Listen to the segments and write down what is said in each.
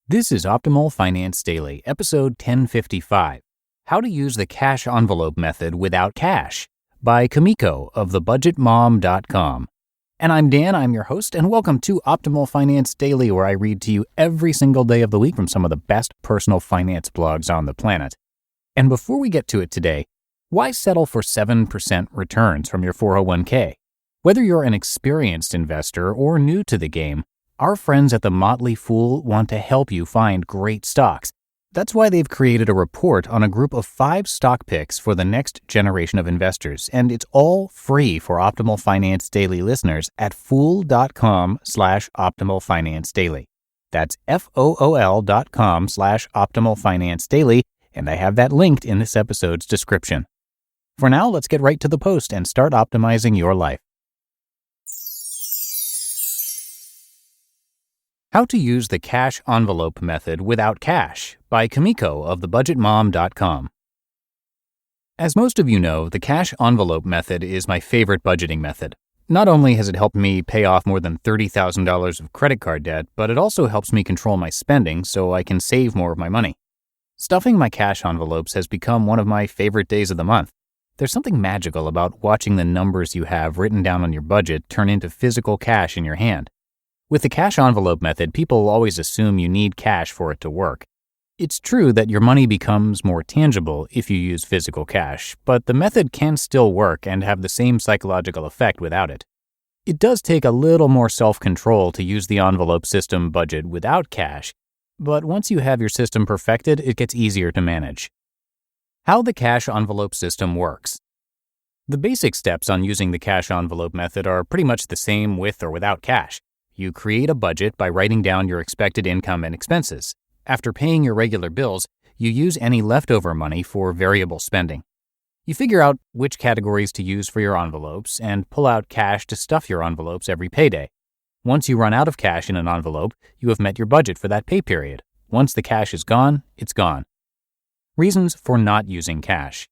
This is Optimal Finance Daily, episode 1055, How to Use the Cash Envelope Method Without Cash, by Kumiko of thebudgetmom.com. And I'm Dan, I'm your host, and welcome to Optimal Finance Daily, where I read to you every single day of the week from some of the best personal finance blogs on the planet. And before we get to it today, why settle for 7% returns from your 401k? Whether you're an experienced investor or new to the game, our friends at the Motley Fool want to help you find great stocks. That's why they've created a report on a group of 5 stock picks for the next generation of investors, and it's all free for Optimal Finance Daily listeners at fool.com/optimalfinancedaily. That's FOOL.com/optimalfinancedaily, and I have that linked in this episode's description. For now, let's get right to the post and start optimizing your life. How to Use the Cash Envelope Method Without Cash, by Kumiko of thebudgetmom.com. As most of you know, the cash envelope method is my favorite budgeting method. Not only has it helped me pay off more than $30,000 of credit card debt, but it also helps me control my spending so I can save more of my money. Stuffing my cash envelopes has become one of my favorite days of the month. There's something magical about watching the numbers you have written down on your budget turn into physical cash in your hand. With the cash envelope method, people always assume you need cash for it to work. It's true that your money becomes more tangible if you use physical cash, but the method can still work and have the same psychological effect without it. It does take a little more self-control to use the envelope system budget without cash, but once you have your system perfected, it gets easier to manage. How the cash envelope system works. The basic steps on using the cash envelope method are pretty much the same with or without cash. You create a budget by writing down your expected income and expenses. After paying your regular bills, you use any leftover money for variable spending. You figure out which categories to use for your envelopes and pull out cash to stuff your envelopes every payday. Once you run out of cash in an envelope, you have met your budget for that pay period. Once the cash is gone, it's gone. Reasons for not using cash.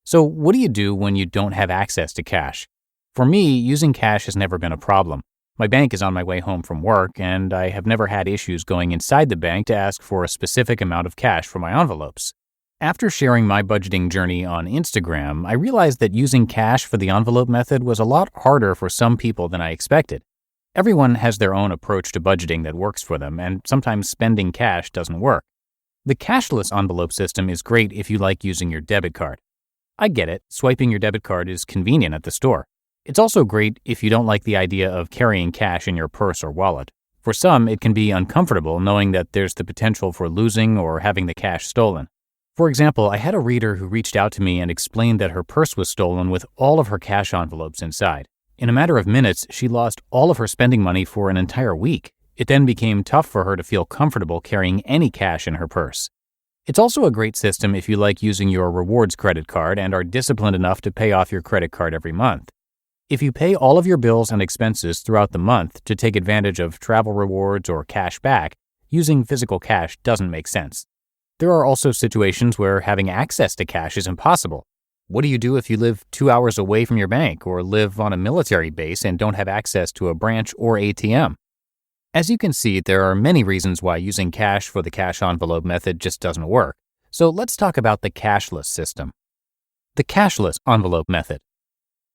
So what do you do when you don't have access to cash? For me, using cash has never been a problem. My bank is on my way home from work, and I have never had issues going inside the bank to ask for a specific amount of cash for my envelopes. After sharing my budgeting journey on Instagram, I realized that using cash for the envelope method was a lot harder for some people than I expected. Everyone has their own approach to budgeting that works for them, and sometimes spending cash doesn't work. The cashless envelope system is great if you like using your debit card. I get it, swiping your debit card is convenient at the store. It's also great if you don't like the idea of carrying cash in your purse or wallet. For some, it can be uncomfortable knowing that there's the potential for losing or having the cash stolen. For example, I had a reader who reached out to me and explained that her purse was stolen with all of her cash envelopes inside. In a matter of minutes, she lost all of her spending money for an entire week. It then became tough for her to feel comfortable carrying any cash in her purse. It's also a great system if you like using your rewards credit card and are disciplined enough to pay off your credit card every month. If you pay all of your bills and expenses throughout the month to take advantage of travel rewards or cash back, using physical cash doesn't make sense. There are also situations where having access to cash is impossible. What do you do if you live 2 hours away from your bank or live on a military base and don't have access to a branch or ATM? As you can see, there are many reasons why using cash for the cash envelope method just doesn't work. So let's talk about the cashless system. The cashless envelope method.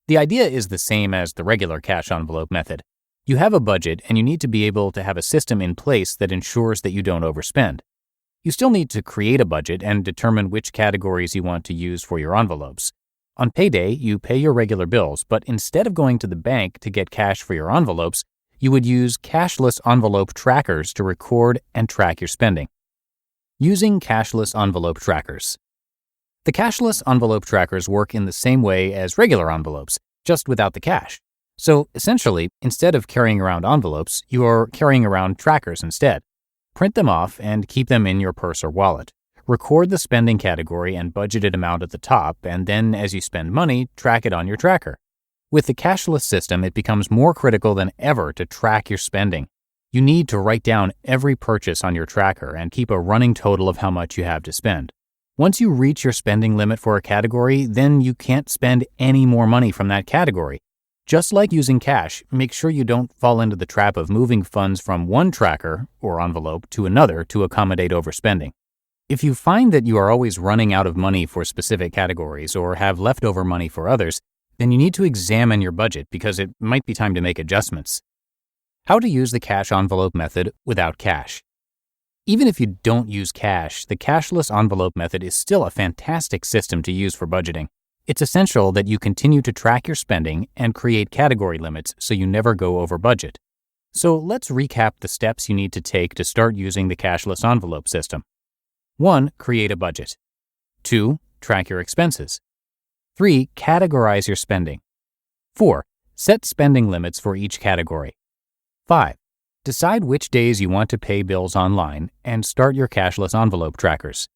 The idea is the same as the regular cash envelope method. You have a budget and you need to be able to have a system in place that ensures that you don't overspend. You still need to create a budget and determine which categories you want to use for your envelopes. On payday, you pay your regular bills, but instead of going to the bank to get cash for your envelopes, you would use cashless envelope trackers to record and track your spending. Using cashless envelope trackers. The cashless envelope trackers work in the same way as regular envelopes, just without the cash. So essentially, instead of carrying around envelopes, you are carrying around trackers instead. Print them off and keep them in your purse or wallet. Record the spending category and budgeted amount at the top, and then as you spend money, track it on your tracker. With the cashless system, it becomes more critical than ever to track your spending. You need to write down every purchase on your tracker and keep a running total of how much you have to spend. Once you reach your spending limit for a category, then you can't spend any more money from that category. Just like using cash, make sure you don't fall into the trap of moving funds from one tracker or envelope to another to accommodate overspending. If you find that you are always running out of money for specific categories or have leftover money for others, then you need to examine your budget because it might be time to make adjustments. How to use the cash envelope method without cash. Even if you don't use cash, the cashless envelope method is still a fantastic system to use for budgeting. It's essential that you continue to track your spending and create category limits so you never go over budget. So let's recap the steps you need to take to start using the cashless envelope system. 1. Create a budget. 2. Track your expenses. 3. Categorize your spending. 4. Set spending limits for each category. 5. Decide which days you want to pay bills online and start your cashless envelope trackers.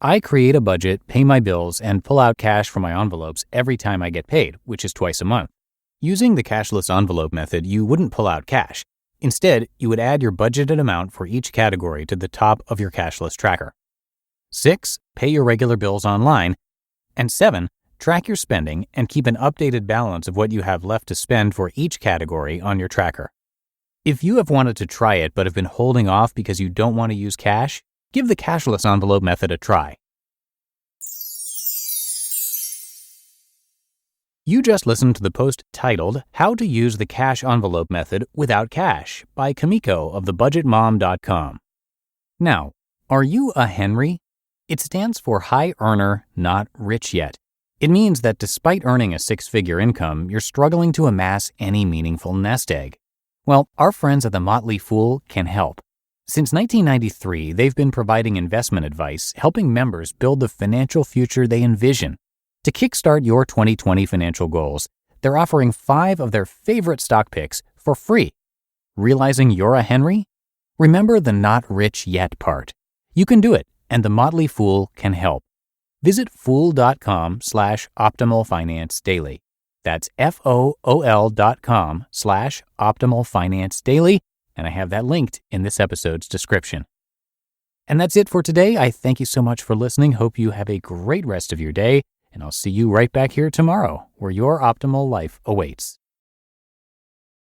I create a budget, pay my bills, and pull out cash from my envelopes every time I get paid, which is twice a month. Using the cashless envelope method, you wouldn't pull out cash. Instead, you would add your budgeted amount for each category to the top of your cashless tracker. 6. Pay your regular bills online. And 7. Track your spending and keep an updated balance of what you have left to spend for each category on your tracker. If you have wanted to try it but have been holding off because you don't want to use cash, give the cashless envelope method a try. You just listened to the post titled How to Use the Cash Envelope Method Without Cash by Kumiko of thebudgetmom.com. Now, are you a Henry? It stands for High Earner, Not Rich Yet. It means that despite earning a six-figure income, you're struggling to amass any meaningful nest egg. Well, our friends at the Motley Fool can help. Since 1993, they've been providing investment advice, helping members build the financial future they envision. To kickstart your 2020 financial goals, they're offering 5 of their favorite stock picks for free. Realizing you're a Henry? Remember the not rich yet part. You can do it, and the Motley Fool can help. Visit fool.com/optimalfinancedaily. That's FOOL.com/optimalfinancedaily. And I have that linked in this episode's description. And that's it for today. I thank you so much for listening. Hope you have a great rest of your day, and I'll see you right back here tomorrow, where your optimal life awaits.